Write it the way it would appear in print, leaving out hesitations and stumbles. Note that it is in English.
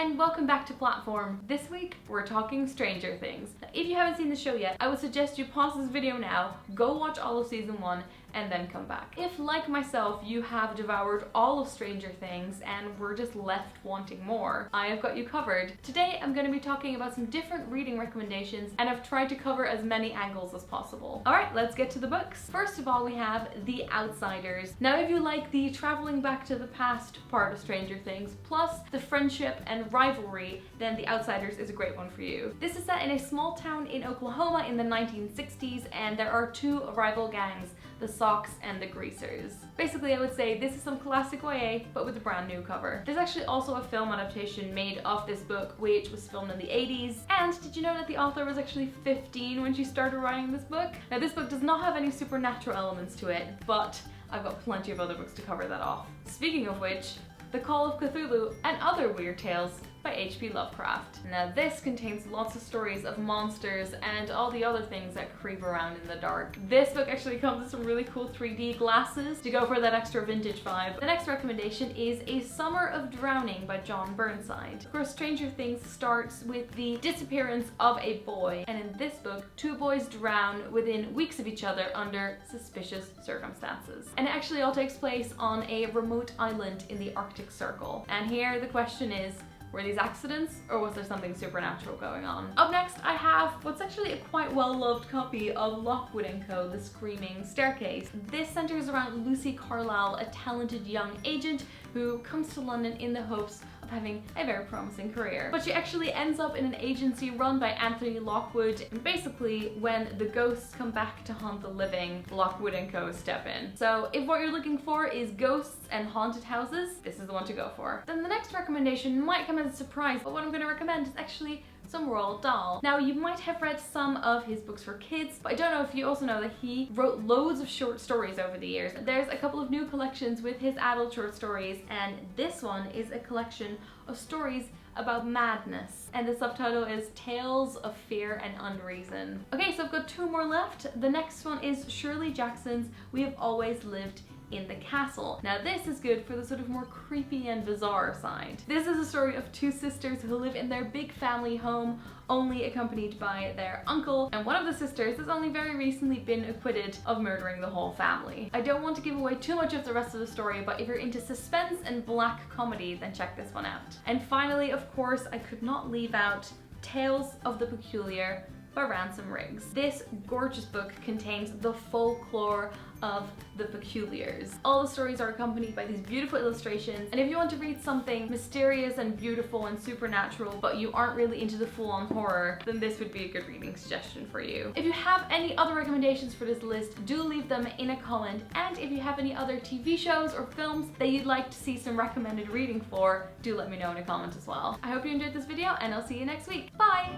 and welcome back to Platform. This week, we're talking Stranger Things. Now, if you haven't seen the show yet, I would suggest you pause this video now, go watch all of season 1, and then come back. If, like myself, you have devoured all of Stranger Things and were just left wanting more, I have got you covered. Today, I'm going to be talking about some different reading recommendations, and I've tried to cover as many angles as possible. Alright, let's get to the books. First of all, we have The Outsiders. Now, if you like the traveling back to the past part of Stranger Things, plus the friendship and rivalry, then The Outsiders is a great one for you. This is set in a small town in Oklahoma in the 1960s, and there are two rival gangs, the Sox and the Greasers. Basically, I would say this is some classic YA, but with a brand new cover. There's actually also a film adaptation made of this book, which was filmed in the 80s. And did you know that the author was actually 15 when she started writing this book? Now, this book does not have any supernatural elements to it, but I've got plenty of other books to cover that off. Speaking of which, The Call of Cthulhu and Other Weird Tales by H.P. Lovecraft. Now, this contains lots of stories of monsters and all the other things that creep around in the dark. This book actually comes with some really cool 3D glasses to go for that extra vintage vibe. The next recommendation is A Summer of Drowning by John Burnside. Of course, Stranger Things starts with the disappearance of a boy, and in this book, two boys drown within weeks of each other under suspicious circumstances. And it actually all takes place on a remote island in the Arctic Circle. And here the question is, were these accidents, or was there something supernatural going on? Up next, I have what's actually a quite well-loved copy of Lockwood & Co., The Screaming Staircase. This centers around Lucy Carlyle, a talented young agent who comes to London in the hopes of having a very promising career. But she actually ends up in an agency run by Anthony Lockwood, and basically, when the ghosts come back to haunt the living, Lockwood & Co. step in. So if what you're looking for is ghosts and haunted houses, this is the one to go for. Then the next recommendation might come as a surprise, but what I'm going to recommend is actually some Roald Dahl. Now, you might have read some of his books for kids, but I don't know if you also know that he wrote loads of short stories over the years. There's a couple of new collections with his adult short stories, and this one is a collection of stories about madness, and the subtitle is Tales of Fear and Unreason. Okay, so I've got two more left. The next one is Shirley Jackson's We Have Always Lived in the Castle. Now, this is good for the sort of more creepy and bizarre side. This is a story of two sisters who live in their big family home, only accompanied by their uncle, and one of the sisters has only very recently been acquitted of murdering the whole family. I don't want to give away too much of the rest of the story, but if you're into suspense and black comedy, then check this one out. And finally, of course, I could not leave out Tales of the Peculiar by Ransom. This gorgeous book contains the folklore of the Peculiars. All the stories are accompanied by these beautiful illustrations, and if you want to read something mysterious and beautiful and supernatural, but you aren't really into the full-on horror, then this would be a good reading suggestion for you. If you have any other recommendations for this list, do leave them in a comment, and if you have any other TV shows or films that you'd like to see some recommended reading for, do let me know in a comment as well. I hope you enjoyed this video, and I'll see you next week. Bye!